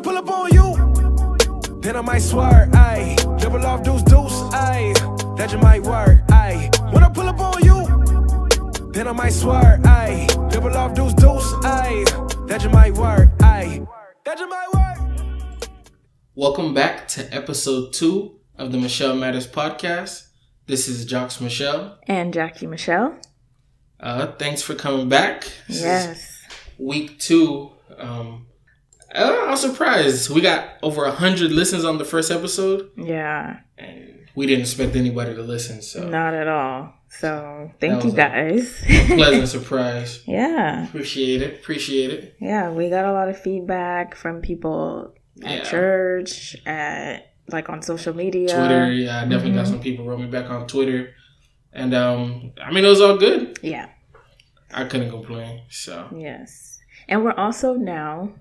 pull up on you, then I might swear, ayy. Dribble off deuce, ayy. That you might work, ayy. When I pull up on you, then I might swear, ayy. Dribble off deuce, ayy. That you might work, ayy. That you might work. Welcome back to episode 2 of the Michel Matters Podcast. This is Jocks Michel. And Jackie Michelle. Thanks for coming back. Yes. Week 2. I'm surprised. We got over 100 listens on the first episode. Yeah. And we didn't expect anybody to listen. So not at all. So thank you guys. A pleasant surprise. Yeah. Appreciate it. Yeah, we got a lot of feedback from people at church, on social media. Twitter, yeah. I definitely got some people wrote me back on Twitter. And, it was all good. Yeah. I couldn't complain, so. Yes. And we're also now,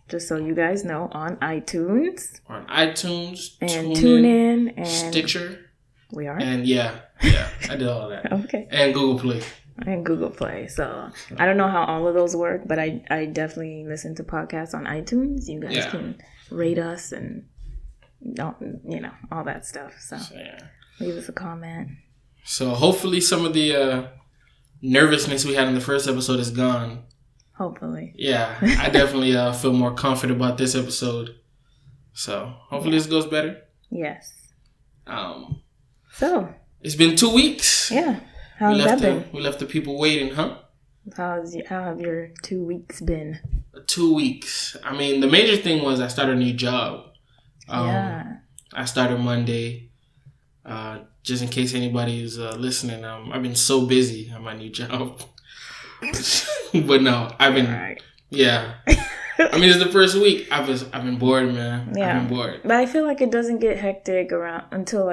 just so you guys know, on iTunes. We're on iTunes. And TuneIn. And Stitcher. We are? And yeah, I did all that. Okay. And Google Play. So I don't know how all of those work, but I definitely listen to podcasts on iTunes. You guys can rate us and, all that stuff. So leave us a comment. So hopefully some of the nervousness we had in the first episode is gone. Hopefully. Yeah, I definitely feel more confident about this episode. So hopefully this goes better. Yes. So it's been 2 weeks. Yeah. How's that been? We left the people waiting, huh? How have your 2 weeks been? 2 weeks. The major thing was I started a new job. I started Monday. Just in case anybody is listening, I've been so busy on my new job. But no, I've been. Right. Yeah. It's the first week. I've been bored, man. Yeah. I've been bored. But I feel like it doesn't get hectic until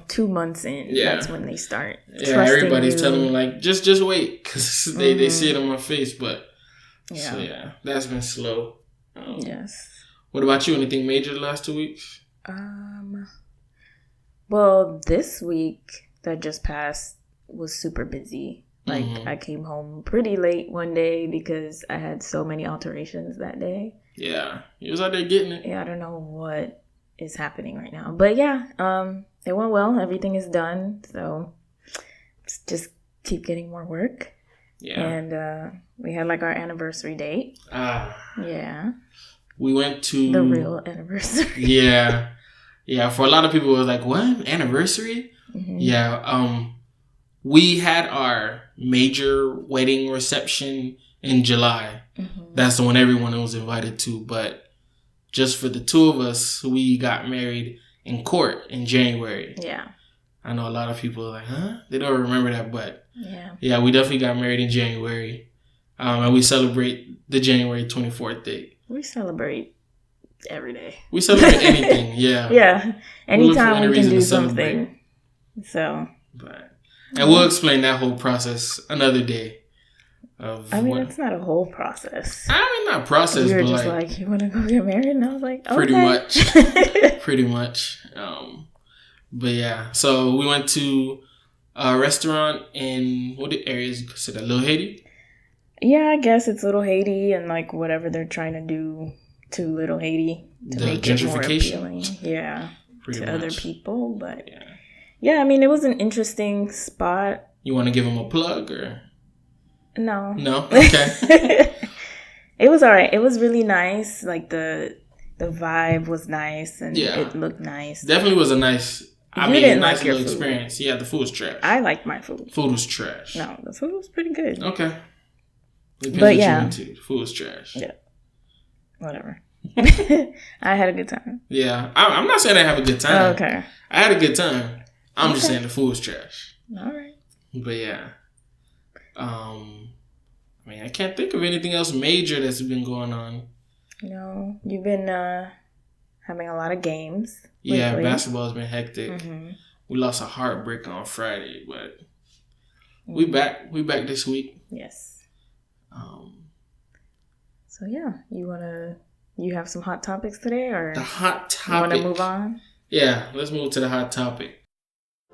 2 months in. Yeah. That's when they start. Yeah, everybody's telling me just wait because they see it on my face. But so yeah, that's been slow. Yes. What about you? Anything major the last 2 weeks? Well, this week that just passed was super busy. I came home pretty late one day because I had so many alterations that day. Yeah. You was out there getting it. Yeah, I don't know what is happening right now. But yeah, it went well. Everything is done. So just keep getting more work. Yeah. And we had our anniversary date. Yeah. We went to... the real anniversary. Yeah. Yeah, for a lot of people, it was like, what? Anniversary? Mm-hmm. Yeah. We had our major wedding reception in July. Mm-hmm. That's the one everyone was invited to. But just for the two of us, we got married in court in January. Yeah. I know a lot of people are like, huh? They don't remember that, but yeah, we definitely got married in January. And we celebrate the January 24th date. We celebrate every day. We celebrate anything, yeah. Yeah. Anytime we can do something. So. And we'll explain that whole process another day. It's not a whole process. Not process, you were but just like, you want to go get married? And I was like, okay. Pretty much. But yeah, so we went to a restaurant in, what area is it considered? Little Haiti? Yeah, I guess it's Little Haiti and whatever they're trying to do to Little Haiti to make it more appealing. Yeah, to other people. But yeah, it was an interesting spot. You want to give them a plug or? No. No? Okay. It was all right. It was really nice. The vibe was nice and it looked nice. Definitely was a nice... nice little experience. Yeah, the food was trash. I liked my food. Food was trash. No, the food was pretty good. Okay. Depends but what yeah. you went to. The food was trash. Yeah. Whatever. I had a good time. Yeah. I'm not saying I have a good time. Okay. I had a good time. I'm just saying the food was trash. All right. But yeah. I can't think of anything else major that's been going on. No. You've been having a lot of games. Yeah, lately. Basketball's been hectic. Mm-hmm. We lost a heartbreaker on Friday, but we back. We back this week. Yes. So yeah, you have some hot topics today, or the hot topic? You want to move on? Yeah, let's move to the hot topic.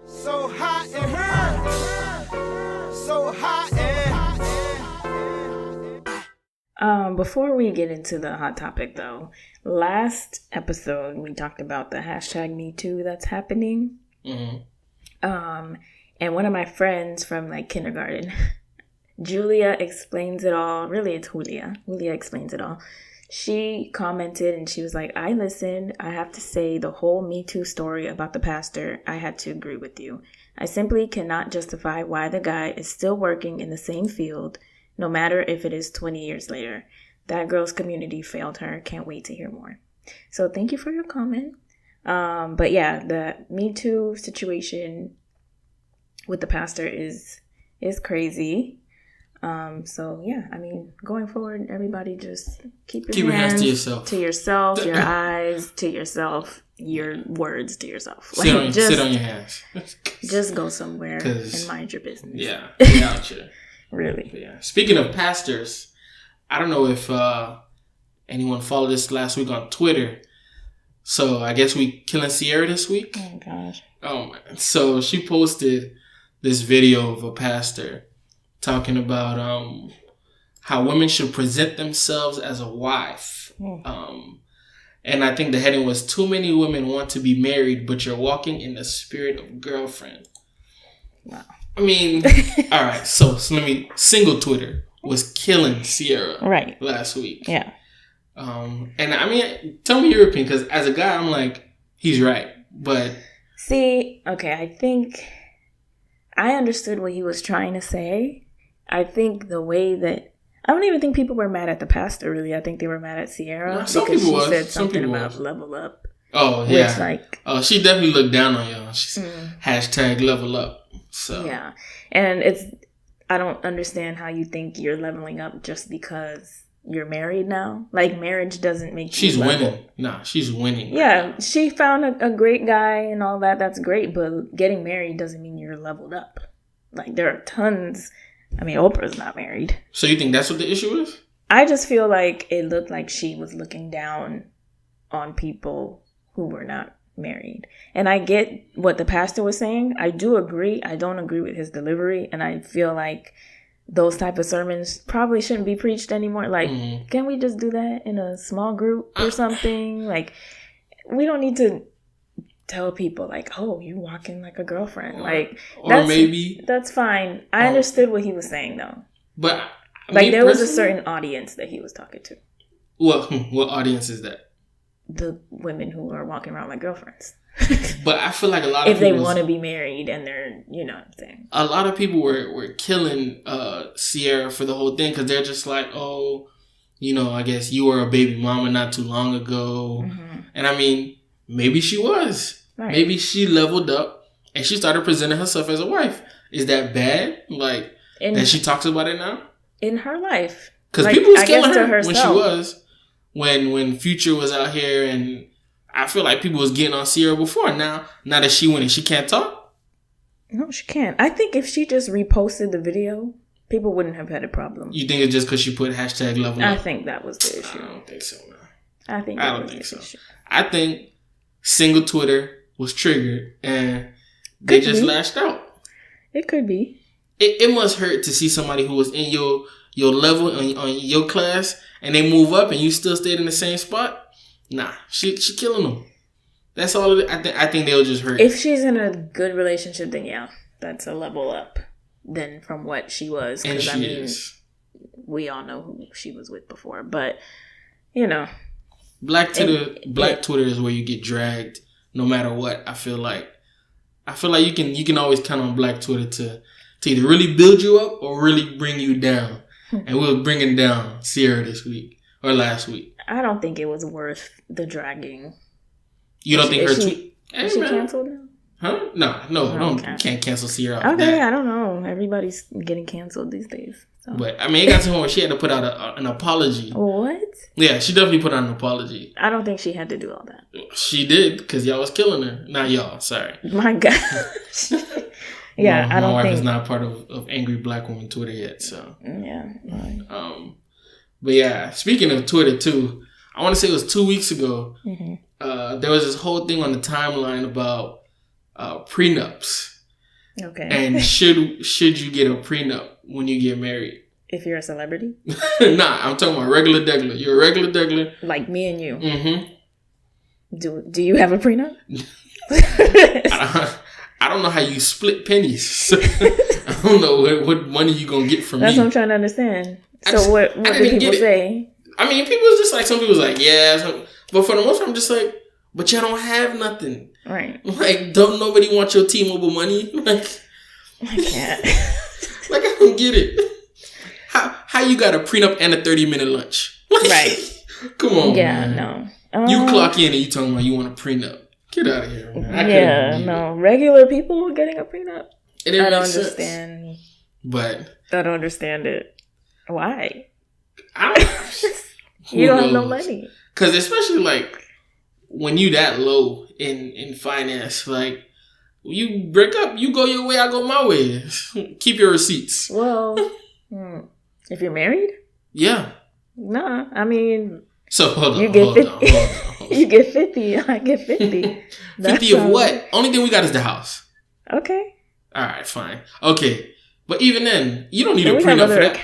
So hot in here, so hot in. Before we get into the hot topic, though, last episode we talked about the hashtag #MeToo that's happening. Mm-hmm. And one of my friends from like kindergarten, Julia explains it all. Really, it's Julia. Julia explains it all. She commented and she was like, I listened. I have to say the whole Me Too story about the pastor, I had to agree with you. I simply cannot justify why the guy is still working in the same field, no matter if it is 20 years later. That girl's community failed her. Can't wait to hear more. So thank you for your comment. But yeah, the Me Too situation with the pastor is crazy. So yeah, I mean, going forward, everybody just keep your hands to yourself, your eyes to yourself, your words to yourself. Sit on your hands. Just go somewhere and mind your business. Yeah, get out here. Really. Yeah. Speaking of pastors, I don't know if anyone followed this last week on Twitter. So I guess we killing Sierra this week. Oh gosh. Oh man. So she posted this video of a pastor talking about how women should present themselves as a wife. And I think the heading was, too many women want to be married, but you're walking in the spirit of girlfriend. Wow. I mean, all right. So let me, single Twitter was killing Sierra last week. Yeah. And I mean, tell me your opinion, because as a guy, I'm like, he's right. But see, okay, I think I understood what he was trying to say. I think the way that I don't even think people were mad at the pastor, really. I think they were mad at Sierra because she said something about level up. Oh, yeah. Which, like, she definitely looked down on y'all. She's hashtag level up. So yeah. And I don't understand how you think you're leveling up just because you're married now. Like, marriage doesn't make you level. Winning. Nah, she's winning. Yeah, now. She found a great guy and all that. That's great. But getting married doesn't mean you're leveled up. Like, there are tons. I mean, Oprah's not married. So you think that's what the issue is? I just feel like it looked like she was looking down on people who were not married. And I get what the pastor was saying. I do agree. I don't agree with his delivery. And I feel like those type of sermons probably shouldn't be preached anymore. Like, can we just do that in a small group or something? Like, we don't need to tell people like, oh, you're walking like a girlfriend. That's fine. I understood what he was saying though. But like, there was a certain audience that he was talking to. What audience is that? The women who are walking around like girlfriends. But I feel like a lot of people, if they want to be married and they're, you know what I'm saying. A lot of people were killing Sierra for the whole thing because they're just like, oh, you know, I guess you were a baby mama not too long ago. Mm-hmm. And I mean, maybe she was. Right. Maybe she leveled up and she started presenting herself as a wife. Is that bad? Like, that she talks about it now? In her life. Because like, people was killing her when she was. When Future was out here, and I feel like people was getting on Sierra before. Now that she winning, she can't talk? No, she can't. I think if she just reposted the video, people wouldn't have had a problem. You think it's just because she put hashtag level up? I think that was the issue. I don't think so, man. I don't think so. Issue. I think single Twitter was triggered and they just lashed out. It could be. It must hurt to see somebody who was in your level on your class and they move up and you still stayed in the same spot. Nah, she killing them. That's all. I think they'll just hurt. If she's in a good relationship, then yeah, that's a level up than from what she was. And she is. We all know who she was with before, but you know, Black Twitter is where you get dragged. No matter what, I feel like you can always count on Black Twitter to either really build you up or really bring you down. And we were bringing down Sierra this week or last week. I don't think it was worth the dragging. You don't think her tweet? Is she canceled now? Huh? No, can't cancel Sierra. Okay, I don't know. Everybody's getting canceled these days. So. But I mean, it got to the point where she had to put out an apology. What? Yeah, she definitely put out an apology. I don't think she had to do all that. She did, because y'all was killing her. Not y'all, sorry. My gosh. Yeah, I don't think... My wife is not part of Angry Black Woman Twitter yet, so... Yeah. Right. But yeah, speaking of Twitter too, I want to say it was 2 weeks ago, there was this whole thing on the timeline about prenups. Okay. And should you get a prenup when you get married? If you're a celebrity? Nah, I'm talking about regular degular. You're a regular degular. Like me and you. Mm-hmm. Do you have a prenup? I don't know how you split pennies. I don't know what money you gonna get from me. That's what I'm trying to understand. So what do people say? I mean, people just like, some people's like, yeah. But for the most part, I'm just like, but y'all don't have nothing. Right. Like, don't nobody want your T-Mobile money? Like, I can't. Like, I don't get it. How you got a prenup and a 30-minute lunch? Like, right. Come on, yeah, man. No. You clock in and you talking about you want a prenup. Get out of here, man. Yeah, no. Regular people getting a prenup? I don't understand. Sense. But I don't understand it. Why? You don't have no money. Because especially, like, when you that low in finance, like, you break up, you go your way, I go my way. Keep your receipts. Well, if you're married? Yeah. Nah, I mean... So, hold on. You get 50. You get 50. I get 50. 50 of what? Only thing we got is the house. Okay. All right, fine. Okay. But even then, you don't need a prenup for that.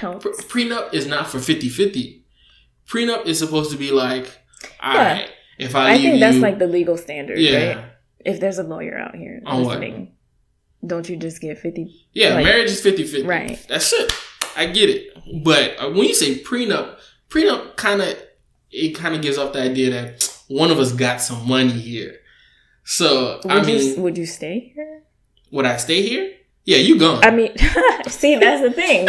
Prenup is not for 50-50. Prenup is supposed to be like, all right, if I think that's like the legal standard, right? If there's a lawyer out here listening, don't you just get 50? Yeah, like, marriage is 50-50. Right. That's it. I get it. But when you say prenup kind of gives off the idea that one of us got some money here. So, would you stay here? Would I stay here? Yeah, you gone. I mean, see, that's the thing.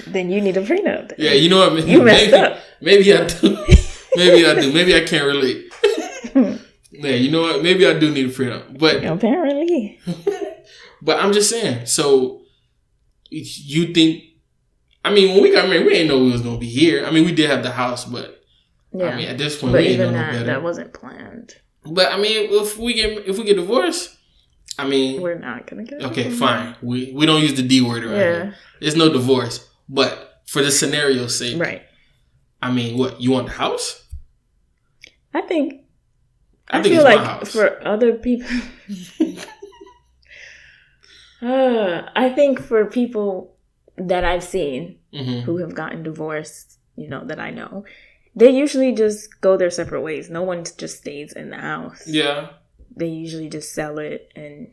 Then you need a prenup. Yeah, you know what I mean? You messed up. Maybe I do. Maybe I do. Maybe I can't relate. Yeah, you know what? Maybe I do need a prenup. But apparently. But I'm just saying. So you think? I mean, when we got married, we didn't know we was gonna be here. I mean, we did have the house, but I mean, at this point, we didn't know no better. That wasn't planned. But I mean, if we get divorced, I mean, we're not gonna get. Okay, fine. We don't use the D word around here. There's no divorce. But for the scenario's sake, right? I mean, what, you want the house? I think it's like my house. For other people, I think for people that I've seen who have gotten divorced, that I know, they usually just go their separate ways. No one just stays in the house. Yeah. They usually just sell it and,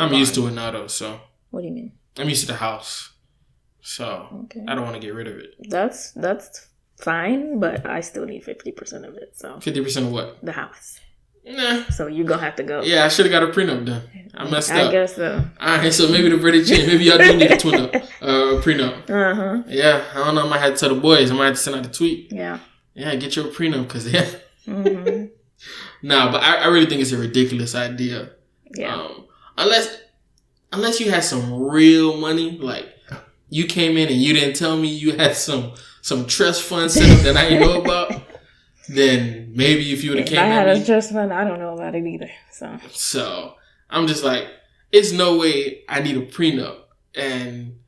I'm used to it now, though, so. What do you mean? I'm used to the house. So, I don't want to get rid of it. That's fine, but I still need 50% of it, so. 50% of what? The house. Nah. So you're going to have to go. Yeah, I should have got a prenup done. I messed up. I guess so. All right, so maybe the verdict changed. Maybe y'all do need a prenup. Uh-huh. Yeah, I don't know. I might have to tell the boys. I might have to send out a tweet. Yeah. Yeah, get your prenup, because, Nah, but I really think it's a ridiculous idea. Yeah. Unless you had some real money, like you came in and you didn't tell me you had some trust fund set up that I didn't know about, then maybe if you would have came I had at a trust fund, I don't know about it either. So I'm just like, it's no way I need a prenup, and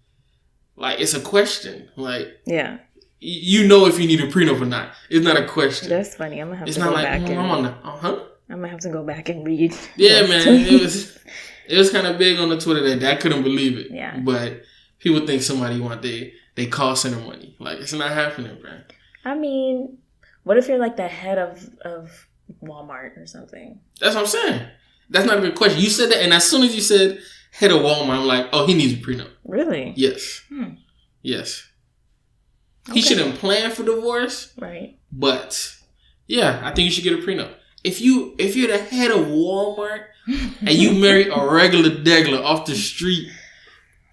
like it's a question. Like, yeah. You know if you need a prenup or not. It's not a question. That's funny. I'm gonna have to go back and I'm gonna have to go back and read. Yeah, man. It was kind of big on the Twitter that I couldn't believe it. Yeah. But people think somebody want they call center money. Like, it's not happening, man. I mean, what if you're like the head of Walmart or something? That's what I'm saying. That's not a good question. You said that, and as soon as you said head of Walmart, I'm like, oh, he needs a prenup. Really? Yes. Yes. Okay. He shouldn't plan for divorce. Right. But yeah, I think you should get a prenup. If you're the head of Walmart and you marry a regular degular off the street,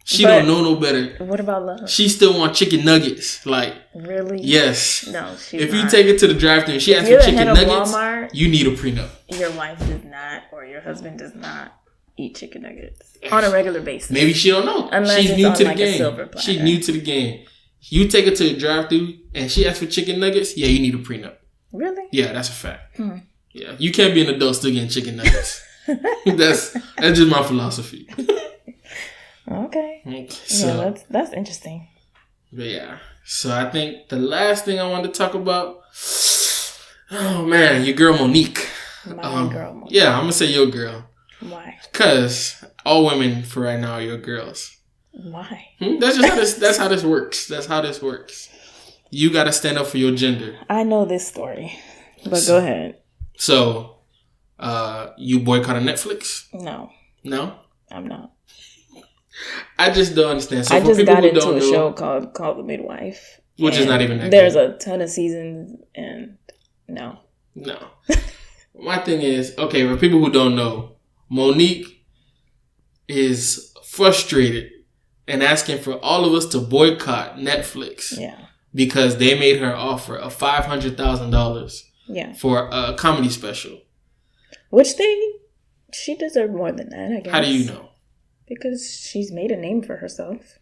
she don't know no better. What about love? She still want chicken nuggets. Like, really? Yes. No, if you take it to the drive-thru and she asks for chicken nuggets, Walmart, you need a prenup. Your wife does not, or your husband does not eat chicken nuggets on a regular basis. Maybe she don't know. Unless she's new to the like game. She's new to the game. You take her to the drive-thru and she asks for chicken nuggets, yeah, you need a prenup. Really? Yeah, that's a fact. Yeah, you can't be an adult still getting chicken nuggets. That's just my philosophy. Okay. So, yeah, that's interesting. But yeah, so I think the last thing I wanted to talk about, oh man, your girl Monique. My girl Monique. Yeah, I'm gonna say your girl. Why? Because all women for right now are your girls. Why? That's how this works. That's how this works. You got to stand up for your gender. I know this story, but go ahead. So, you boycotted Netflix? No. No? I'm not. I just don't understand. So I just got into a show called The Midwife. Which is not even that There's good. a ton of seasons, and no. My thing is, okay, for people who don't know, Monique is frustrated and asking for all of us to boycott Netflix. Yeah. Because they made her offer of $500,000 for a comedy special. Which she deserved more than that, I guess. How do you know? Because she's made a name for herself.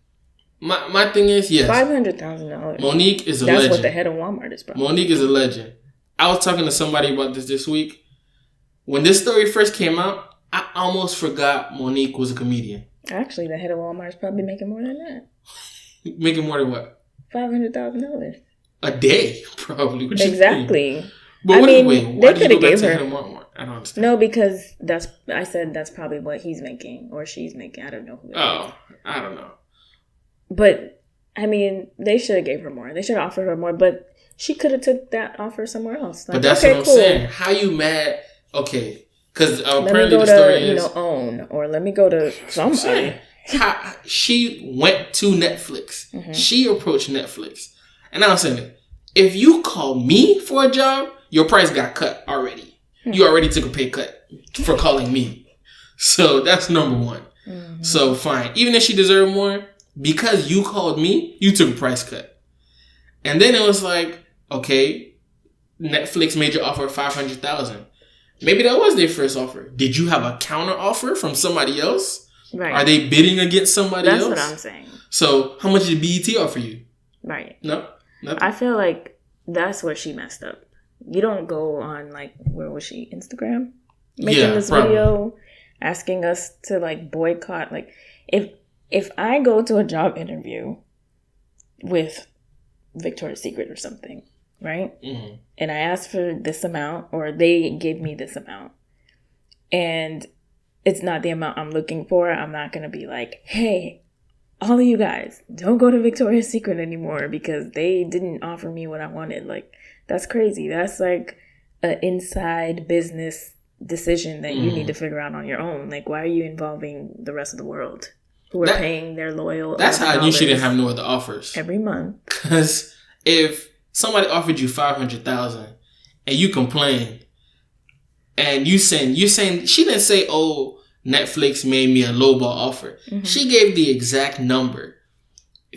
My thing is, yes. $500,000. Monique is a legend. That's what the head of Walmart is probably. Monique is a legend. I was talking to somebody about this week. When this story first came out, I almost forgot Monique was a comedian. Actually, the head of Walmart is probably making more than that. Making more than what? $500,000 a day, probably. Exactly. But wait, why did you go back to him? I don't understand. No, because that's probably what he's making or she's making. I don't know who. I don't know. But I mean, they should have gave her more. They should have offered her more. But she could have took that offer somewhere else. Like, but that's what I'm saying. How you mad? Okay, because apparently the story is OWN or let me go to somebody. She went to Netflix. Mm-hmm. She approached Netflix. And I'm saying, if you call me for a job, your price got cut already. Mm-hmm. You already took a pay cut for calling me. So that's number one. Mm-hmm. So fine. Even if she deserved more, because you called me, you took a price cut. And then it was like, okay, Netflix made your offer of $500,000. Maybe that was their first offer. Did you have a counter offer from somebody else? Right. Are they bidding against somebody else? That's what I'm saying. So, how much did BET offer you? Right. No? Nothing? I feel like that's where she messed up. You don't go on, like, where was she? Instagram? Making this video, asking us to, like, boycott. Like, if I go to a job interview with Victoria's Secret or something, right? Mm-hmm. And I ask for this amount, or they give me this amount, and it's not the amount I'm looking for, I'm not going to be like, hey, all of you guys, don't go to Victoria's Secret anymore because they didn't offer me what I wanted. Like, that's crazy. That's like an inside business decision that you need to figure out on your own. Like, why are you involving the rest of the world who are paying their loyal That's how you shouldn't have no other offers. Every month. Because if somebody offered you $500,000 and you complain, and you saying she didn't say, oh, Netflix made me a lowball offer. Mm-hmm. She gave the exact number.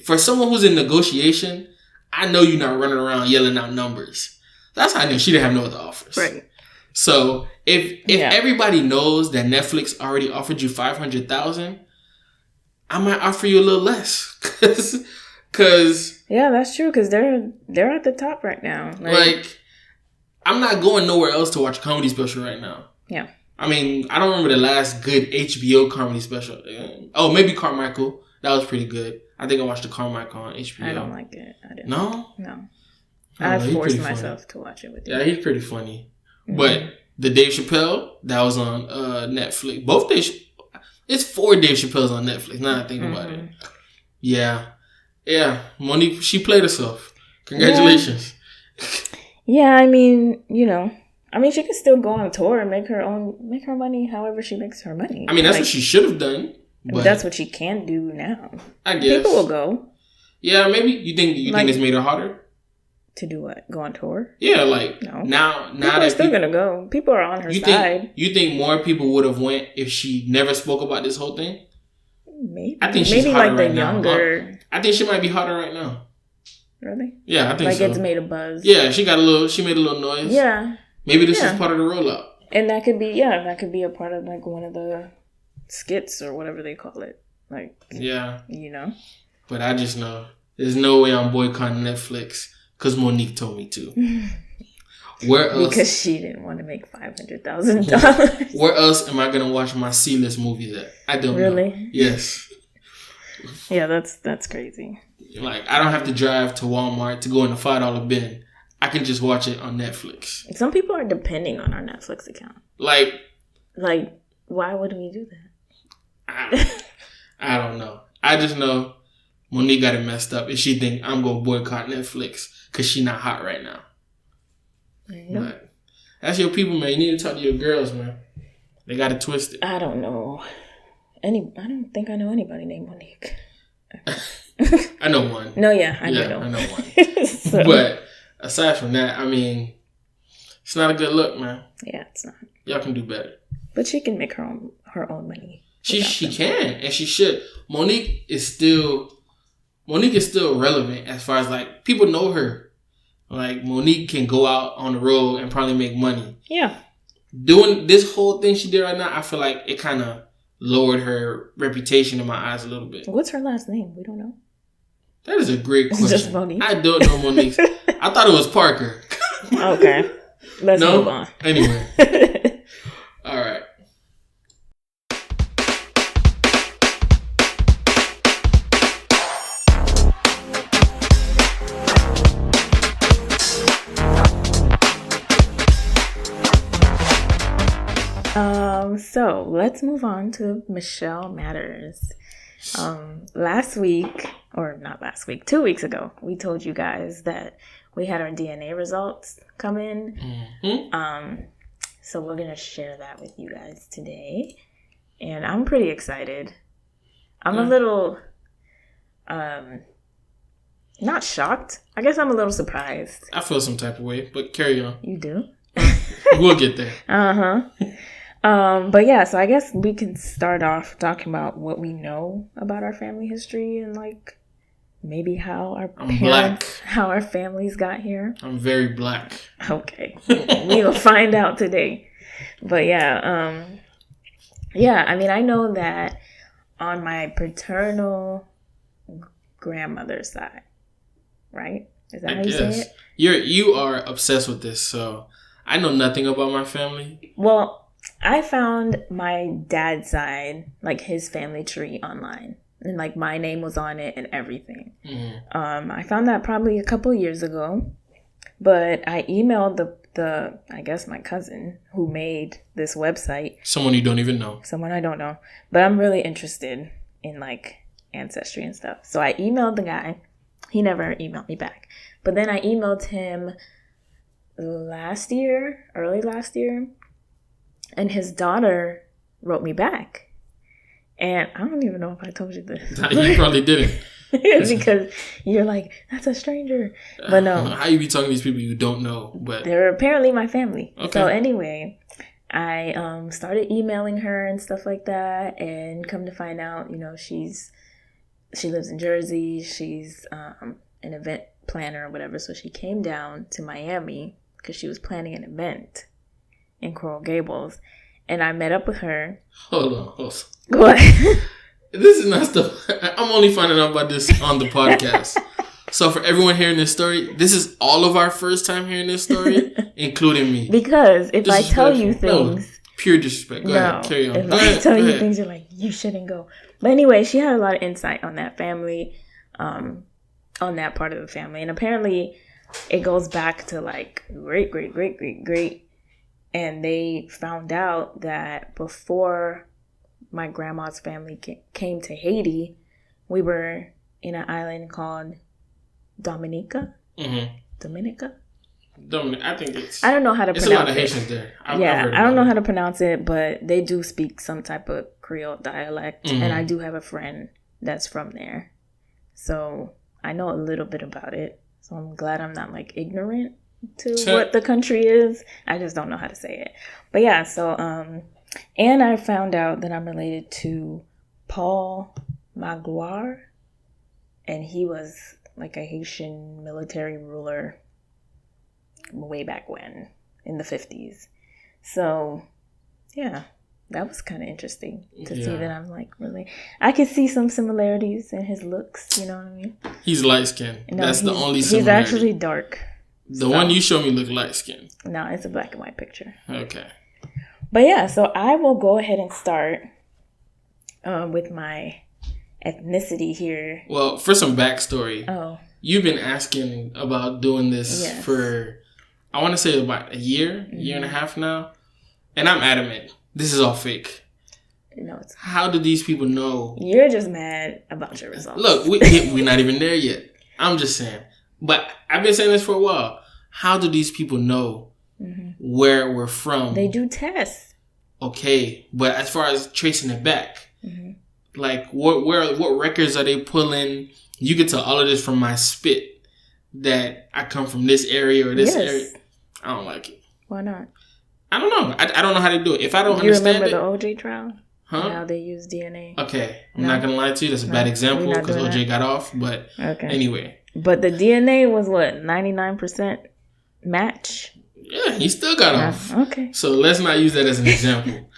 For someone who's in negotiation, I know you're not running around yelling out numbers. That's how I knew she didn't have no other offers. Right. So if everybody knows that Netflix already offered you $500,000, I might offer you a little less. Cause yeah, that's true. Cause they're at the top right now. Like I'm not going nowhere else to watch a comedy special right now. Yeah. I mean, I don't remember the last good HBO comedy special. Oh, maybe Carmichael. That was pretty good. I think I watched the Carmichael on HBO. I don't like it. I didn't. No? No. I forced myself to watch it with you. Yeah, he's pretty funny. Mm-hmm. But the Dave Chappelle, that was on Netflix. Both it's 4 Dave Chappelles on Netflix, now that I think about it. Yeah. Yeah. Monique, she played herself. Congratulations. Yeah, I mean, she could still go on tour and make her money however she makes her money. I mean, that's what she should have done. But that's what she can do now. I guess. People will go. Yeah, maybe. You think it's made her harder? To do what? Go on tour? Yeah, like, no. Now people are still going to go. People are on her side. You think more people would have went if she never spoke about this whole thing? Maybe. I think she's harder right now. Younger. I think she might be harder right now. Really? Yeah, I think so. Like it's made a buzz. Yeah, she made a little noise. Yeah. Maybe this is part of the rollout. And that could be a part of like one of the skits or whatever they call it. Like, yeah. But I just know there's no way I'm boycotting Netflix because Monique told me to. Where else? Because she didn't want to make $500,000. Where else am I going to watch my C-list movies at? I don't know. Really? Yes. Yeah, that's crazy. Like, I don't have to drive to Walmart to go in the $5 bin. I can just watch it on Netflix. Some people are depending on our Netflix account. Like, why would we do that? I don't know. I just know Monique got it messed up, and she think I'm gonna boycott Netflix because she not hot right now. But that's your people, man. You need to talk to your girls, man. They got it twisted. I don't know. I don't think I know anybody named Monique. I know one. No, yeah, I do know. I know one. So. But aside from that, I mean, it's not a good look, man. Yeah, it's not. Y'all can do better. But she can make her own money. She can, and she should. Monique is still relevant as far as like people know her. Like Monique can go out on the road and probably make money. Yeah. Doing this whole thing she did right now, I feel like it kind of lowered her reputation in my eyes a little bit. What's her last name? We don't know. That is a great question. Just Monique. I don't know Monique. I thought it was Parker. Okay. Let's move on. Anyway. All right. So let's move on to Michel Matters. 2 weeks ago, we told you guys that we had our DNA results come in. Mm-hmm. So we're going to share that with you guys today. And I'm pretty excited. I'm a little, not shocked. I guess I'm a little surprised. I feel some type of way, but carry on. You do? We'll get there. Uh-huh. But yeah, so I guess we can start off talking about what we know about our family history and like maybe how our families got here. I'm very black. Okay. We'll find out today. But yeah, I mean, I know that on my paternal grandmother's side, right? Is that how you say it? You are obsessed with this, so I know nothing about my family. Well, I found my dad's side, like his family tree online. And like my name was on it and everything. Mm-hmm. I found that probably a couple years ago. But I emailed the I guess my cousin who made this website. Someone you don't even know. Someone I don't know. But I'm really interested in like ancestry and stuff. So I emailed the guy. He never emailed me back. But then I emailed him early last year. And his daughter wrote me back. And I don't even know if I told you this. You probably didn't. Because you're like, that's a stranger. But no. How you be talking to these people you don't know? But they're apparently my family. Okay. So anyway, I started emailing her and stuff like that. And come to find out, you know, she lives in Jersey. She's an event planner or whatever. So she came down to Miami because she was planning an event in Coral Gables, and I met up with her. Hold on. Go ahead. This is not stuff. I'm only finding out about this on the podcast. So for everyone hearing this story, this is all of our first time hearing this story, including me. Because if I tell you things, pure disrespect. Go ahead, carry on. If I tell you things, you're like, you shouldn't go. But anyway, she had a lot of insight on that family, on that part of the family, and apparently, it goes back to like great. And they found out that before my grandma's family came to Haiti, we were in an island called Dominica. Mm-hmm. Dominica? I think it's... I don't know how to pronounce it. It's a lot of Haitians there. I don't know how to pronounce it, but they do speak some type of Creole dialect. Mm-hmm. And I do have a friend that's from there. So I know a little bit about it. So I'm glad I'm not like ignorant to what the country is. I just don't know how to say it. But yeah, so and I found out that I'm related to Paul Magloire, and he was like a Haitian military ruler way back when in the 50s. So yeah, that was kind of interesting to see that I'm like really, I could see some similarities in his looks, you know what I mean? He's light skinned. That's the only similarity. He's actually dark. The one you showed me looked light skinned. No, it's a black and white picture. Okay. But yeah, so I will go ahead and start with my ethnicity here. Well, for some backstory, you've been asking about doing this for, I want to say about a year and a half now. And I'm adamant. This is all fake. No, it's how do these people know? You're just mad about your results. Look, we're not even there yet. I'm just saying. But I've been saying this for a while. How do these people know where we're from? They do tests. Okay, but as far as tracing it back, like what records are they pulling? You can tell all of this from my spit that I come from this area or this area. I don't like it. Why not? I don't know. I don't know how they do it. If I don't understand it. You remember the OJ trial? Huh? How they use DNA? Okay. I'm not going to lie to you. That's a bad example because OJ got off. But anyway. But the DNA was what? 99% match? Yeah, he still got off. Okay. So let's not use that as an example.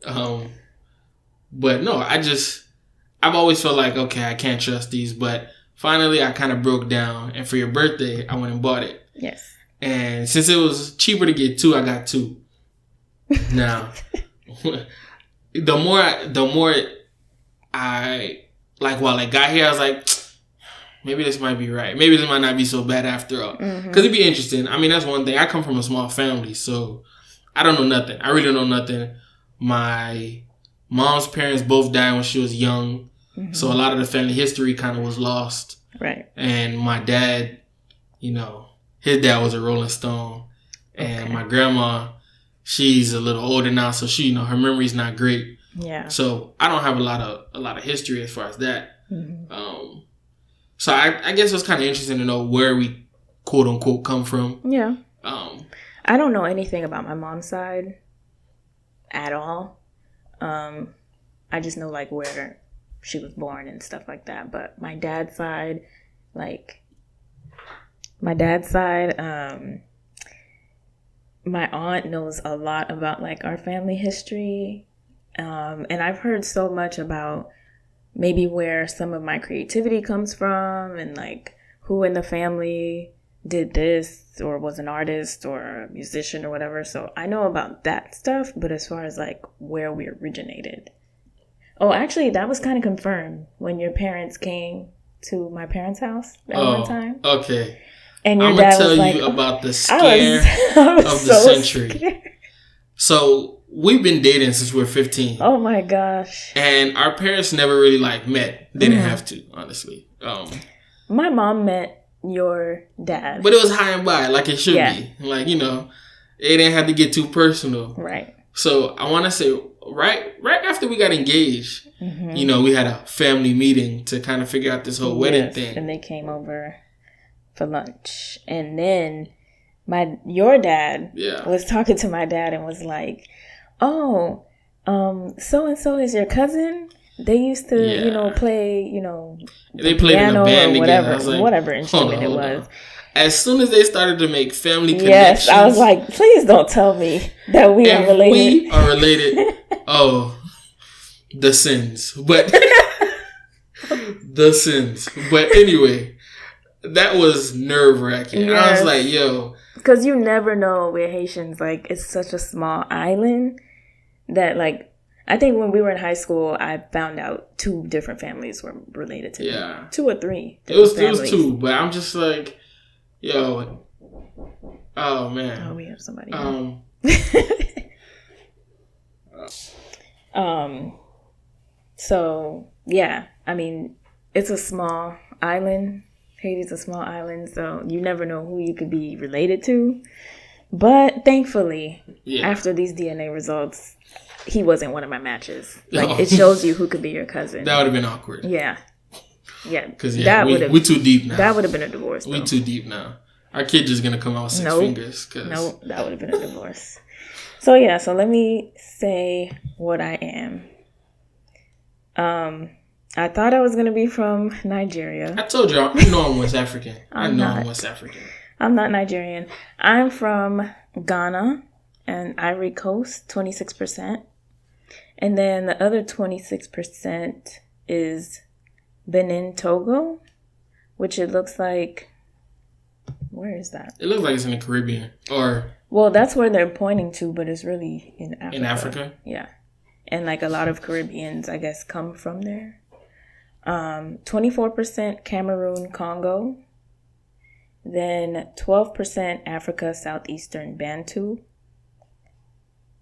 But no, I've always felt like, okay, I can't trust these. But finally, I kind of broke down. And for your birthday, I went and bought it. Yes. And since it was cheaper to get 2, I got 2. Now, the more I like while I got here, I was like, maybe this might be right. Maybe this might not be so bad after all. Because it'd be interesting. I mean, that's one thing. I come from a small family, so I don't know nothing. I really don't know nothing. My mom's parents both died when she was young, so a lot of the family history kind of was lost. Right. And my dad, his dad was a Rolling Stone, and my grandma, she's a little older now, so she, her memory's not great. Yeah. So I don't have a lot of history as far as that. So I guess it's kind of interesting to know where we quote unquote come from. Yeah. I don't know anything about my mom's side at all. I just know like where she was born and stuff like that. But my dad's side, my aunt knows a lot about like our family history. And I've heard so much about maybe where some of my creativity comes from and like who in the family did this or was an artist or a musician or whatever. So I know about that stuff, but as far as like where we originated. Oh, actually, that was kind of confirmed when your parents came to my parents' house at one time. Okay. And your I'm dad going to was tell like, you about the scare of the century. Scared. So we've been dating since we were 15. Oh my gosh. And our parents never really met. They didn't have to, honestly. My mom met your dad. But it was high and by, like it should be. Like, it didn't have to get too personal. Right. So I want to say right after we got engaged, we had a family meeting to kind of figure out this whole wedding thing. And they came over for lunch. And then your dad was talking to my dad and was like, oh, so-and-so is your cousin? They used to, play, they played in a band or whatever, together. I was like, whatever instrument it was. As soon as they started to make family connections. Yes, I was like, please don't tell me that we are related. We are related. Oh, the sins. But the sins. But anyway, that was nerve-wracking. Yes. I was like, yo. Because you never know with Haitians. Like, it's such a small island that, like, I think when we were in high school, I found out 2 different families were related to me. 2 or 3. It was 2, but I'm just like, yo. Oh, man. Oh, we have somebody. So, yeah. I mean, it's a small island. Haiti's a small island, so you never know who you could be related to. But thankfully, after these DNA results, he wasn't one of my matches. Like, it shows you who could be your cousin. That would have been awkward. Yeah. Yeah. Because we're too deep now. That would have been a divorce. We're too deep now. Our kid just going to come out with 6 fingers. Nope, that would have been a divorce. So, yeah. So, let me say what I am. I thought I was going to be from Nigeria. I told you, I'm West African. I'm West African. I'm not Nigerian. I'm from Ghana and Ivory Coast, 26%. And then the other 26% is Benin, Togo, which it looks like... Where is that? It looks like it's in the Caribbean. Well, that's where they're pointing to, but it's really in Africa. In Africa? Yeah. And like a lot of Caribbeans, I guess, come from there. 24% Cameroon, Congo. Then 12% Africa, Southeastern Bantu.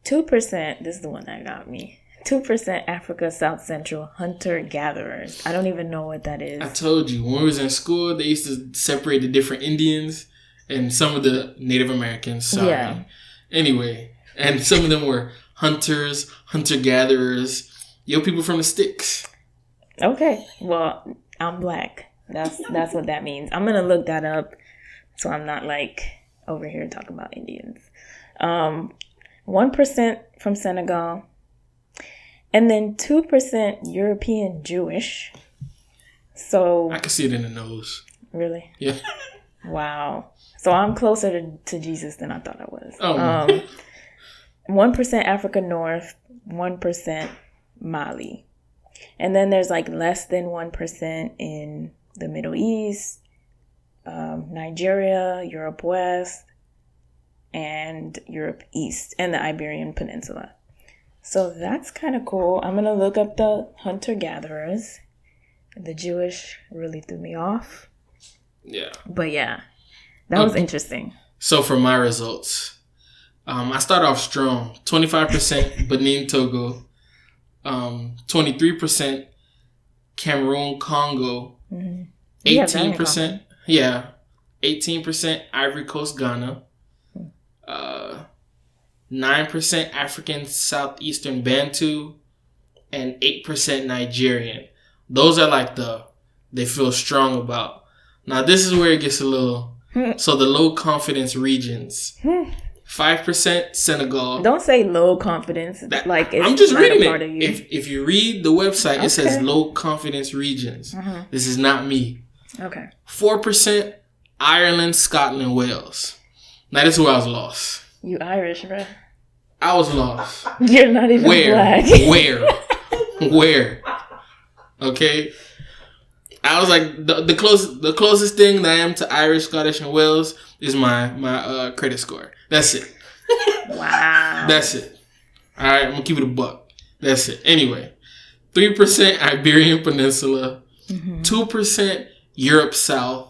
2%, this is the one that got me. 2% Africa South Central hunter-gatherers. I don't even know what that is. I told you, when we was in school, they used to separate the different Indians and some of the Native Americans. Sorry. Yeah. Anyway, and some of them were hunters, hunter-gatherers, people from the sticks. Okay. Well, I'm black. That's what that means. I'm going to look that up so I'm not like over here talking about Indians. 1% from Senegal. And then 2% European Jewish. So I can see it in the nose. Really? Yeah. Wow. So I'm closer to Jesus than I thought I was. Oh. 1% Africa North, 1% Mali. And then there's like less than 1% in the Middle East, Nigeria, Europe West, and Europe East, and the Iberian Peninsula. So that's kind of cool. I'm going to look up the hunter-gatherers. The Jewish really threw me off. Yeah. But yeah, that was interesting. So for my results, I start off strong. 25% Benin, Togo. 23% Cameroon, Congo. Mm-hmm. 18%. Yeah. 18% Ivory Coast, Ghana. 9% African Southeastern Bantu. And 8% Nigerian. Those are like they feel strong about. Now this is where it gets a little, so the low confidence regions. 5% Senegal. Don't say low confidence. Like it's I'm just reading part it. Of you. If you read the website, it says low confidence regions. Mm-hmm. This is not me. Okay. 4% Ireland, Scotland, Wales. Now this is where I was lost. You Irish, bro. I was lost. You're not even black. Where? Okay. I was like the closest thing that I am to Irish, Scottish, and Wales is my credit score. That's it. Wow. That's it. All right, I'm gonna keep it a buck. That's it. Anyway, 3% Iberian Peninsula, 2% Europe South,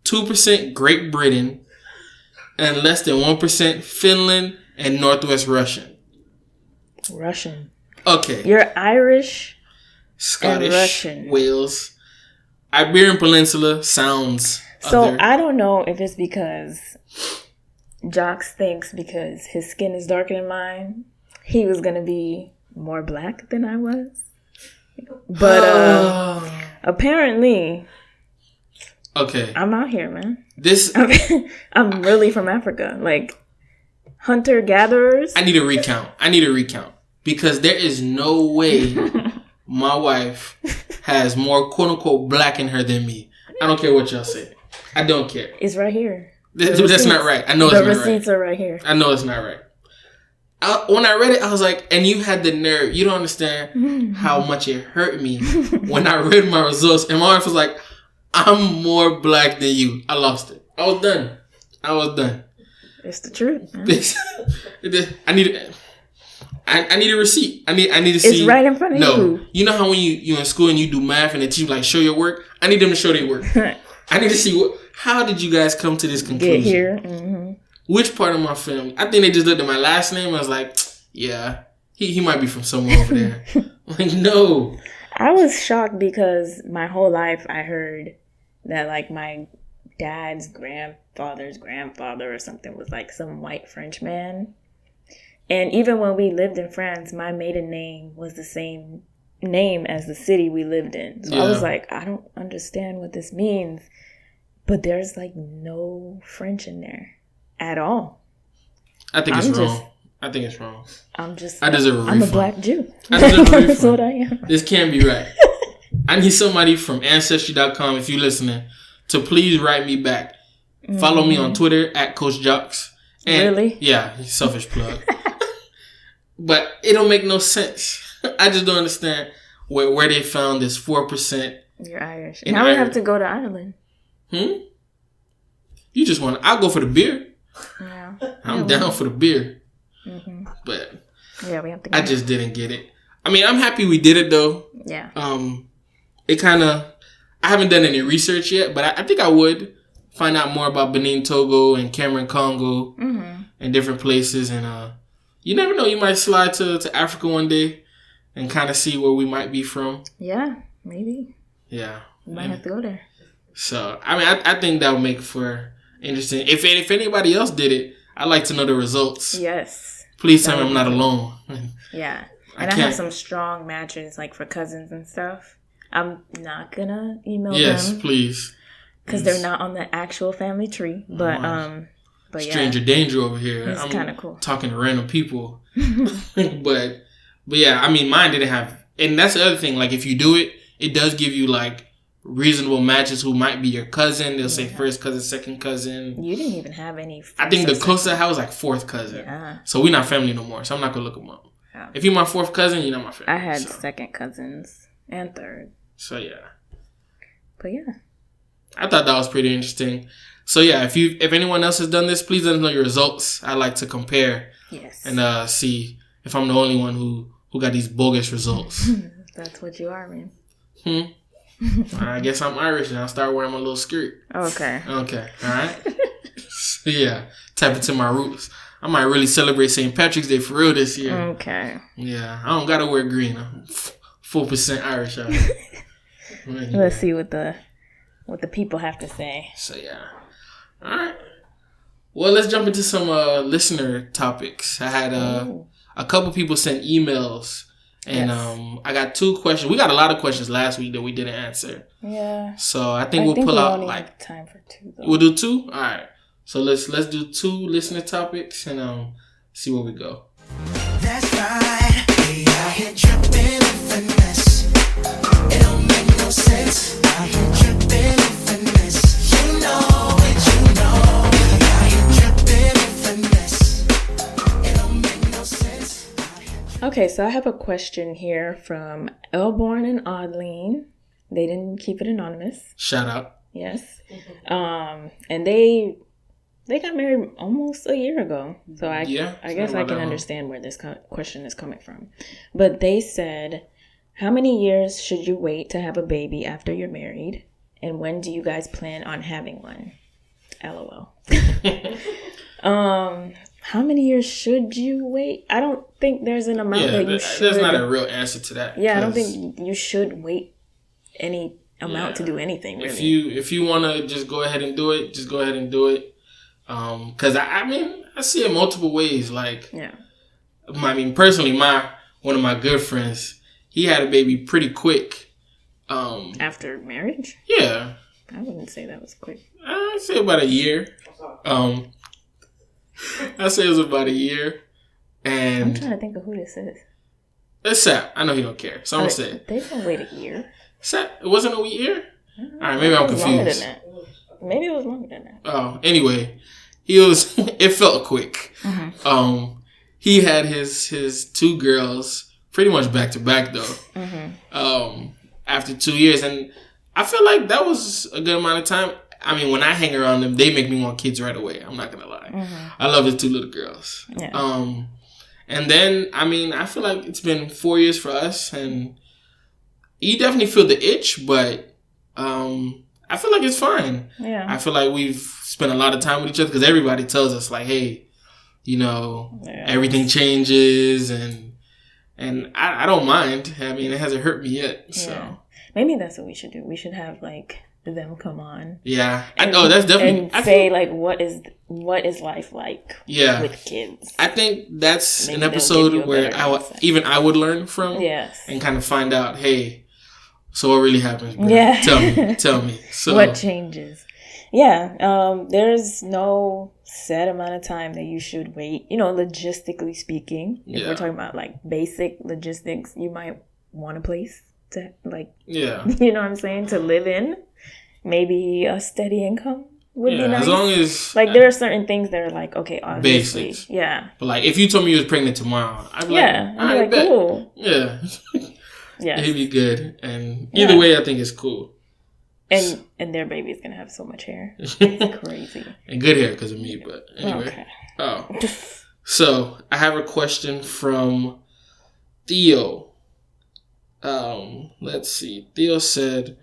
2% Great Britain, and less than 1% Finland and Northwest Russian. Russian. Okay. You're Irish, Scottish, and Russian. Wales. Iberian Peninsula sounds so other. I don't know if it's because Jocks thinks because his skin is darker than mine, he was going to be more black than I was. But apparently, okay, I'm out here, man. I'm really from Africa. Like, hunter-gatherers. I need a recount. Because there is no way my wife has more quote-unquote black in her than me. I don't care what y'all say. I don't care. It's right here. That's not right. I know it's not right. The receipts are right here. I know it's not right. When I read it, I was like, and you had the nerve. You don't understand how much it hurt me when I read my results. And my wife was like, I'm more black than you. I lost it. I was done. It's the truth. I need a receipt. I need to see. It's right in front of you. No. You know how when you're in school and you do math and the teacher like show your work? I need them to show their work. I need to see how did you guys come to this conclusion? Get here. Mm-hmm. Which part of my family? I think they just looked at my last name and was like, yeah, he might be from somewhere over there. Like, no. I was shocked because my whole life I heard that like my dad's grandfather's grandfather or something was like some white French man. And even when we lived in France, my maiden name was the same name as the city we lived in. So I was like, I don't understand what this means. But there's like no French in there at all. I think it's wrong. I deserve a refund. I'm a black Jew. I deserve a refund. That's what I am. This can't be right. I need somebody from Ancestry.com, if you're listening, to please write me back. Follow me on Twitter at Coach Jocks. And, really? Yeah, selfish plug. But it don't make no sense. I just don't understand where they found this 4%. You're Irish. Now we have to go to Ireland. You just want I'll go for the beer. Yeah. I'm down for the beer. Mm-hmm. But yeah, we have to go. I just didn't get it. I mean, I'm happy we did it though. Yeah. It kind of, I haven't done any research yet, but I think I would find out more about Benin, Togo, and Cameroon, Congo, and different places. And you never know, you might slide to Africa one day. and kind of see where we might be from. Yeah, maybe. Yeah. We might have to go there. So, I mean, I think that would make for interesting. If anybody else did it, I'd like to know the results. Yes. Please tell me I'm not alone. Yeah. And I have some strong matches, like for cousins and stuff. I'm not going to email them. Yes, please. Because they're not on the actual family tree. But Stranger danger over here. It's kind of cool. Talking to random people. But yeah, I mean, mine didn't have... And that's the other thing. Like, if you do it, it does give you, like, reasonable matches who might be your cousin. They'll say first cousin, second cousin. You didn't even have any... I think the closest I had was, like, fourth cousin. Yeah. So we're not family no more. So I'm not going to look them up. Yeah. If you're my fourth cousin, you're not my family. I had second cousins and third. So, yeah. But, yeah. I thought that was pretty interesting. So yeah, if anyone else has done this, please let us know your results. I like to compare, and see if I'm the only one who got these bogus results. That's what you are, man. I guess I'm Irish and I'll start wearing my little skirt. Okay. All right. So yeah, tap into my roots. I might really celebrate St. Patrick's Day for real this year. Okay. Yeah, I don't gotta wear green. I'm 4% Irish out here. Let's see what the people have to say. So yeah. All right. Well, let's jump into some listener topics. I had a couple people send emails, and I got 2 questions. We got a lot of questions last week that we didn't answer. Yeah. So I think we'll pull out like have time for 2. Though. We'll do 2. All right. So let's do 2 listener topics and see where we go. That's right. We out here tripping and finesse. It don't make no sense. Out here tripping and finesse. You know. Okay, so I have a question here from Elborn and Audleen. They didn't keep it anonymous. Shout out. Yes. And they got married almost a year ago. So I guess I can understand where this question is coming from. But they said, how many years should you wait to have a baby after you're married? And when do you guys plan on having one? LOL. How many years should you wait? I don't think there's an amount that you should. There's not a real answer to that. Yeah, I don't think you should wait any amount to do anything, really. If you want to just go ahead and do it, just go ahead and do it. Because, I mean, I see it multiple ways. Like, I mean, personally, one of my good friends, he had a baby pretty quick. After marriage? Yeah. I wouldn't say that was quick. I'd say about a year. I say it was about a year. And I'm trying to think of who this is. It's Sap. I know he don't care. So I'm going to say it. They didn't wait a year. Sap, it wasn't a year? Alright, maybe I'm confused. Maybe it was longer than that. Oh, anyway. It felt quick. Mm-hmm. He had his 2 girls pretty much back to back though. Mm-hmm. After 2 years. And I feel like that was a good amount of time. I mean, when I hang around them, they make me want kids right away. I'm not going to lie. Mm-hmm. I love the 2 little girls. Yeah. And then, I mean, I feel like it's been 4 years for us. And you definitely feel the itch, but I feel like it's fine. Yeah. I feel like we've spent a lot of time with each other because everybody tells us, like, hey, you know, everything changes. And I don't mind. I mean, it hasn't hurt me yet. So maybe that's what we should do. We should have, like, them come on. Yeah. That's definitely... And say, like, what is life like with kids? I think that's maybe an episode where I would learn from. Yes. And kind of find out, hey, so what really happens, bro? Yeah. Tell me. So what changes? Yeah. There's no set amount of time that you should wait. You know, logistically speaking, if we're talking about, like, basic logistics, you might want a place to, like, you know what I'm saying, to live in. Maybe a steady income would be nice. As long as... Like, there are certain things that are like, okay, obviously. Basics. Yeah. But, like, if you told me you was pregnant tomorrow, I'd be I'd be like, cool. Yeah. Yeah. It'd be good. And either way, I think it's cool. And their baby's going to have so much hair. It's crazy. And good hair because of me, but anyway. Okay. Oh. So, I have a question from Theo. Let's see. Theo said...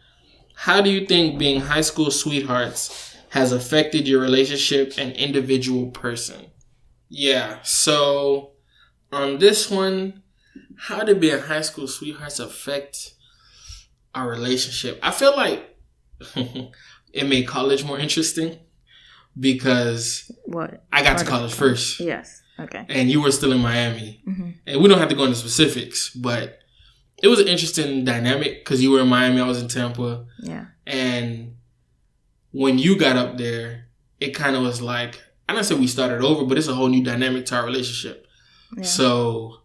How do you think being high school sweethearts has affected your relationship and individual person? Yeah, so on this one, How did being high school sweethearts affect our relationship? I feel like it made college more interesting because I got to college first. Yes. Okay. And you were still in Miami. Mm-hmm. And we don't have to go into specifics, but it was an interesting dynamic because you were in Miami, I was in Tampa. Yeah. And when you got up there, it kind of was like, I don't say we started over, but it's a whole new dynamic to our relationship. Yeah. So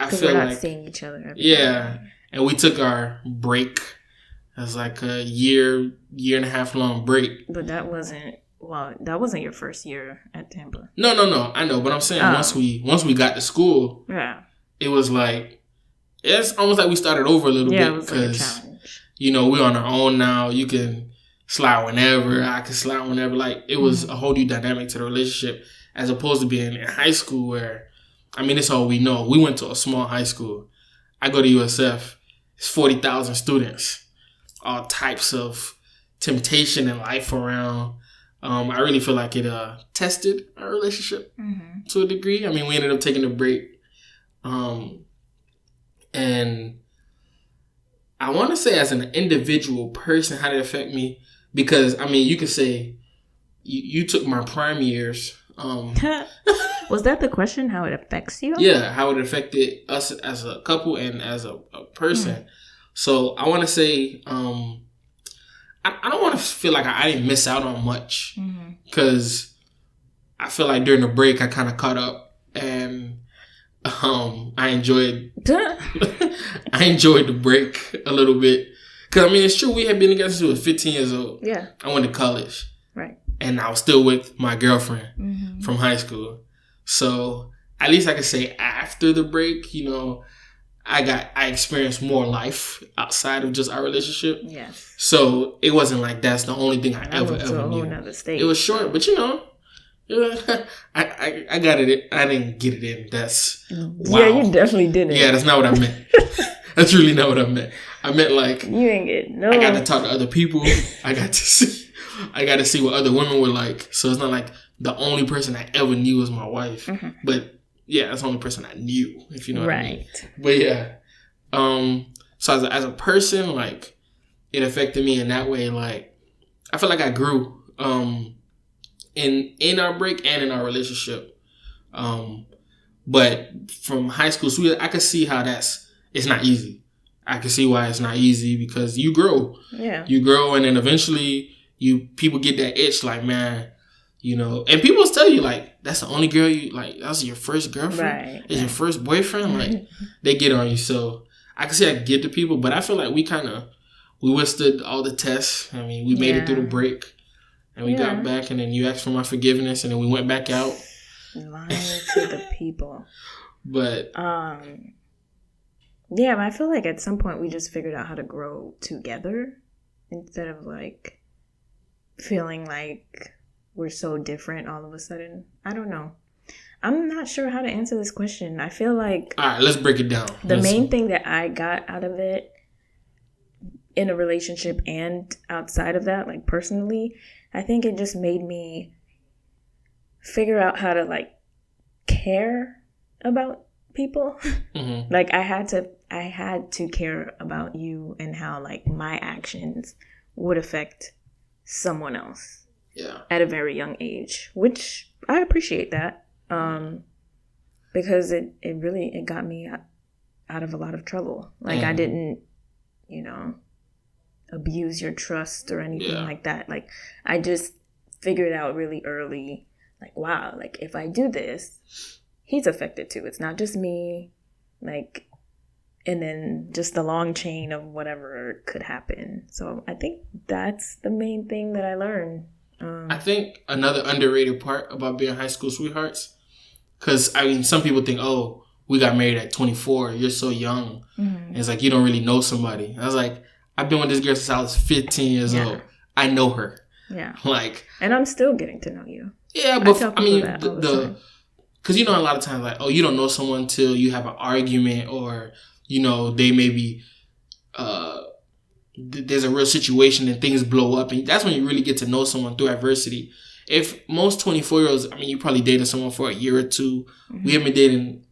I feel we're not seeing each other every day. And we took our break. It was like a year and a half long break. But that wasn't your first year at Tampa. No. I know, but I'm saying once we got to school, it was like it's almost like we started over a little bit because we're on our own now. You can slide whenever, I can slide whenever. Like it was a whole new dynamic to the relationship as opposed to being in high school where, I mean, it's all we know. We went to a small high school. I go to USF. It's 40,000 students. All types of temptation in life around. I really feel like it tested our relationship to a degree. I mean, we ended up taking a break. And I want to say as an individual person, how did it affect me? Because, I mean, you could say you took my prime years. Was that the question, how it affects you? Yeah, how it affected us as a couple and as a person. So I want to say, I don't want to feel like I didn't miss out on much because I feel like during the break I kind of caught up and I enjoyed the break a little bit because I mean it's true we had been together since we were 15 years old. Yeah, I went to college, right, and I was still with my girlfriend from high school. So at least I could say after the break, I experienced more life outside of just our relationship. Yes. So it wasn't like that's the only thing I ever knew. It was short, but I got it. I didn't get it in. That's wow. Yeah, you definitely didn't. Yeah, that's not what I meant. That's really not what I meant. I meant like you ain't get no. I got to talk to other people. I got to see what other women were like. So it's not like the only person I ever knew was my wife, but. Yeah, that's the only person I knew, if you know what I mean. But yeah. So as a person, like, it affected me in that way. Like, I feel like I grew in our break and in our relationship. But from high school, so I could see how it's not easy. I can see why it's not easy because you grow. Yeah. You grow and then eventually people get that itch like, man, and people tell you like, that's the only girl you like. That's your first girlfriend. Right. It's your first boyfriend. Like they get on you. So I can say I get to people, but I feel like we withstood all the tests. I mean, we made it through the break, and we got back, and then you asked for my forgiveness, and then we went back out. Lying to the people. But yeah, I feel like at some point we just figured out how to grow together instead of like feeling like we're so different all of a sudden. I don't know. I'm not sure how to answer this question. I feel like... All right, let's break it down. The main thing that I got out of it in a relationship and outside of that, like personally, I think it just made me figure out how to like care about people. Like I had to care about you and how like my actions would affect someone else. Yeah. At a very young age, which I appreciate that, because it really got me out of a lot of trouble. Like I didn't, abuse your trust or anything like that. Like I just figured out really early, like wow, like if I do this, he's affected too. It's not just me, like, and then just the long chain of whatever could happen. So I think that's the main thing that I learned. I think another underrated part about being high school sweethearts, because, I mean, some people think, oh, we got married at 24. You're so young. And it's like, you don't really know somebody. I was like, I've been with this girl since I was 15 years old. I know her. Yeah. Like. And I'm still getting to know you. Yeah, but I mean, because, a lot of times, like, oh, you don't know someone till you have an argument or, they may be, there's a real situation and things blow up, and that's when you really get to know someone through adversity. If most 24-year-olds, I mean, you probably dated someone for a year or two. We have been dating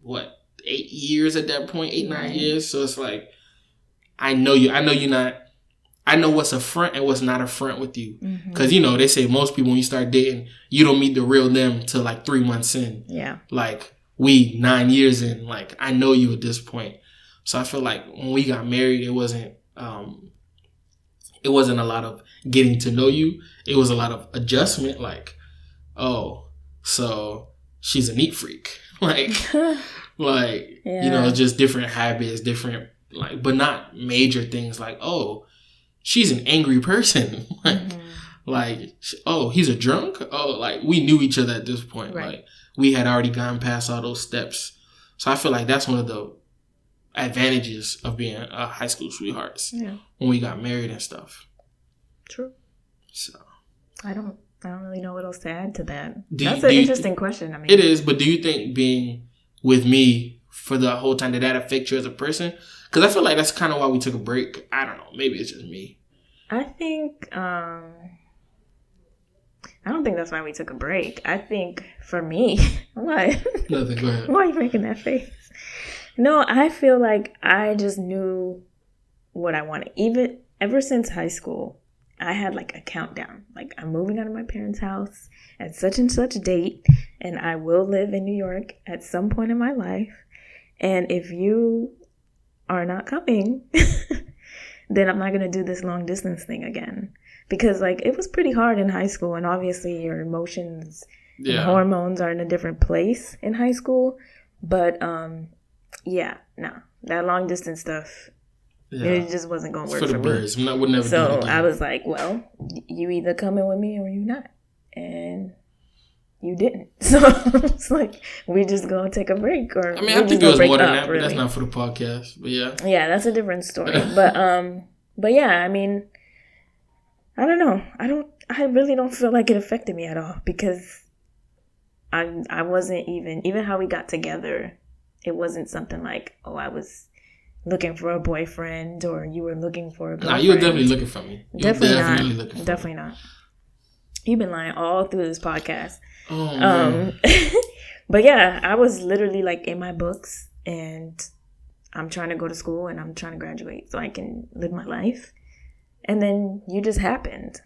8 years at that point, 9 years. So it's like, I know you. I know you're not. I know what's a front and what's not a front with you. Because, you know, they say most people, when you start dating, you don't meet the real them till like 3 months in. Yeah. Like, we 9 years in. Like, I know you at this point. So I feel like when we got married, it wasn't a lot of getting to know you. It was a lot of adjustment. Like, oh, so she's a neat freak. Like, you know, just different habits, different, like, but not major things like, oh, she's an angry person. Like, oh, he's a drunk. Oh, like, we knew each other at this point. Right. Like, we had already gone past all those steps. So I feel like that's one of the advantages of being high school sweethearts when we got married and stuff. True. So I don't really know what else to add to that. That's an interesting question. I mean, it is. But do you think being with me for the whole time, did that affect you as a person? Because I feel like that's kind of why we took a break. I don't know. Maybe it's just me. I think I don't think that's why we took a break. I think for me, what? Nothing. Go ahead. Why are you making that face? No, I feel like I just knew what I wanted. Even ever since high school, I had like a countdown. Like, I'm moving out of my parents' house at such and such date, and I will live in New York at some point in my life. And if you are not coming, then I'm not going to do this long distance thing again. Because, like, it was pretty hard in high school, and obviously your emotions and hormones are in a different place in high school. But, that long distance stuff, it just wasn't going to work for me. Birds. I would never do it again. I was like, well, you either coming with me or you not. And you didn't. So it's like, we just going to take a break. Or I mean, I think it was more than that, but that's not for the podcast. But yeah. Yeah, that's a different story. But yeah, I mean, I don't know. I really don't feel like it affected me at all, because I wasn't even how we got together. It wasn't something like, oh, I was looking for a boyfriend or you were looking for a girlfriend. Nah, you were definitely looking for me. Definitely not. You've been lying all through this podcast. Oh, but yeah, I was literally like in my books, and I'm trying to go to school and I'm trying to graduate so I can live my life. And then you just happened.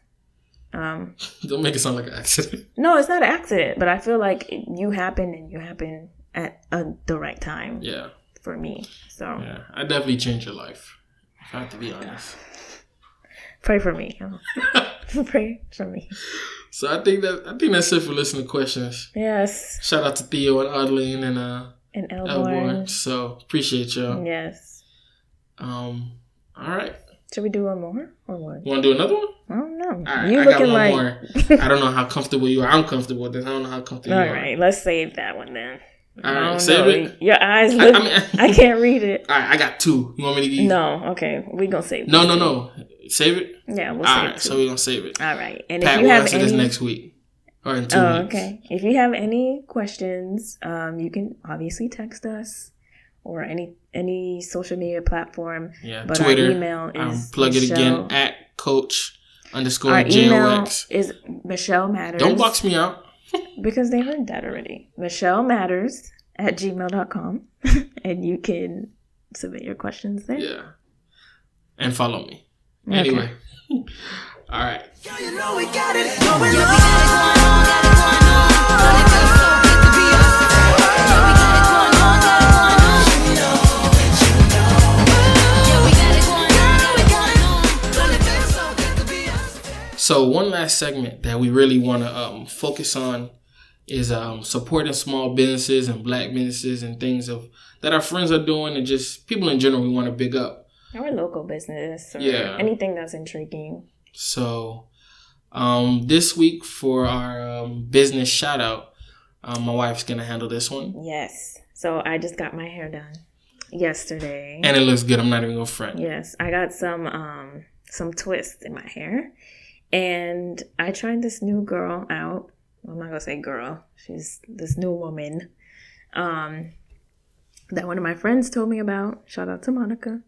Don't make it sound like an accident. No, it's not an accident, but I feel like you happened at the right time. Yeah. For me. So yeah, I definitely changed your life, if I have to be honest. Pray for me. Pray for me. So I think that's it for listening to questions. Yes. Shout out to Theo and Adeline and Elborn. So appreciate y'all. Yes. All right. Should we do one more or what? You want to do another one? I don't know. All right, I got one more. I don't know how comfortable you are. I'm comfortable with this. I don't know how comfortable you are. All right, let's save that one then. All right, save it. Your eyes look. I can't read it. All right, I got 2. You want me to give you? No, okay. We're going to save it. No. Save it? Yeah, we'll save it. All right, so we're going to save it. All right. And Pat if you have answer this next week or in 2 weeks. Okay. If you have any questions, you can obviously text us or any social media platform. Yeah, but Twitter. Our email is plug Michel, it again at Coach_JOX. Our email is Michel Matters. Don't box me out. Because they heard that already. michelmatters@gmail.com. And you can submit your questions there. Yeah. And follow me. Okay. Anyway. All right. Girl, you know we got it going on. So one last segment that we really want to focus on is supporting small businesses and black businesses and things that our friends are doing, and just people in general we want to big up. Or local business or anything that's intriguing. So this week for our business shout out, my wife's going to handle this one. Yes. So I just got my hair done yesterday. And it looks good. I'm not even going to front. Yes. I got some twists in my hair. And I tried this new girl out. I'm not going to say girl. She's this new woman that one of my friends told me about. Shout out to Monica,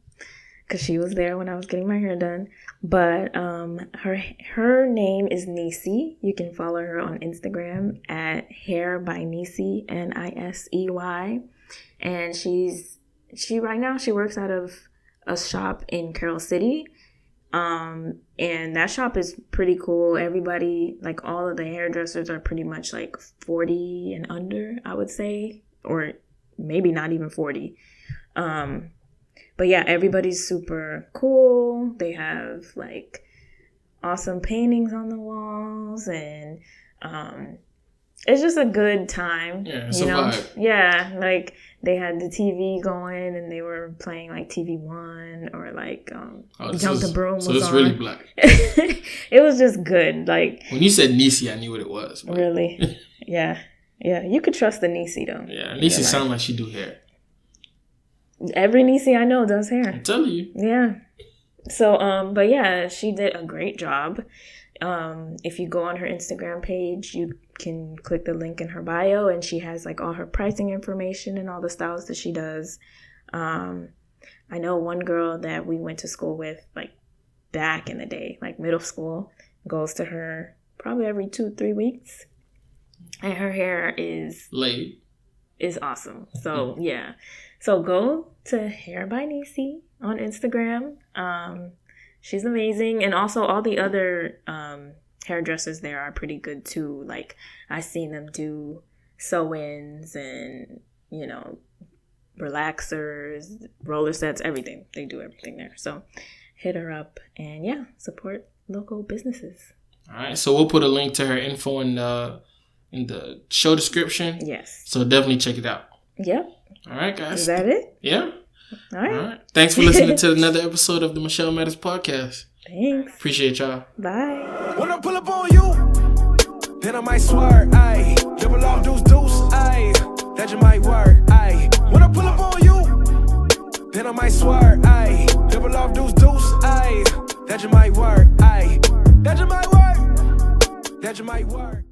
because she was there when I was getting my hair done. But her name is Nisi. You can follow her on Instagram at Hair by Nisi, Nisey. And she right now she works out of a shop in Carroll City. And that shop is pretty cool. Everybody, like all of the hairdressers are pretty much like 40 and under, I would say, or maybe not even 40. But yeah, everybody's super cool. They have like awesome paintings on the walls, and it's just a good time. Yeah, it's a vibe. Yeah, like they had the TV going, and they were playing like TV One or like Jump the Broom. So it's really black. It was just good. Like when you said Niecy, I knew what it was. But... Really? Yeah. You could trust the Niecy though. Yeah, Niecy sounds like she do hair. Every Niecy I know does hair. I'm telling you. Yeah. So, but yeah, she did a great job. If you go on her Instagram page, you can click the link in her bio, and she has like all her pricing information and all the styles that she does. I know one girl that we went to school with, like back in the day, like middle school, goes to her probably every 2-3 weeks, and her hair is awesome. So yeah. So go to Hair by Niecy on Instagram. She's amazing. And also all the other hairdressers there are pretty good too. Like I've seen them do sew-ins and, relaxers, roller sets, everything. They do everything there. So hit her up and support local businesses. All right. So we'll put a link to her info in the show description. Yes. So definitely check it out. Yep. All right, guys. Is that it? Yeah. All right. Thanks for listening to another episode of the Michel Matters Podcast. Thanks. Appreciate y'all. Bye. When I pull up on you, then I might swear, ayy. Double off deuce, ayy. That you might work, ayy. When I pull up on you, then I might swear, ayy. Double off deuce, ayy. That you might work, ayy. That you might work. That you might work.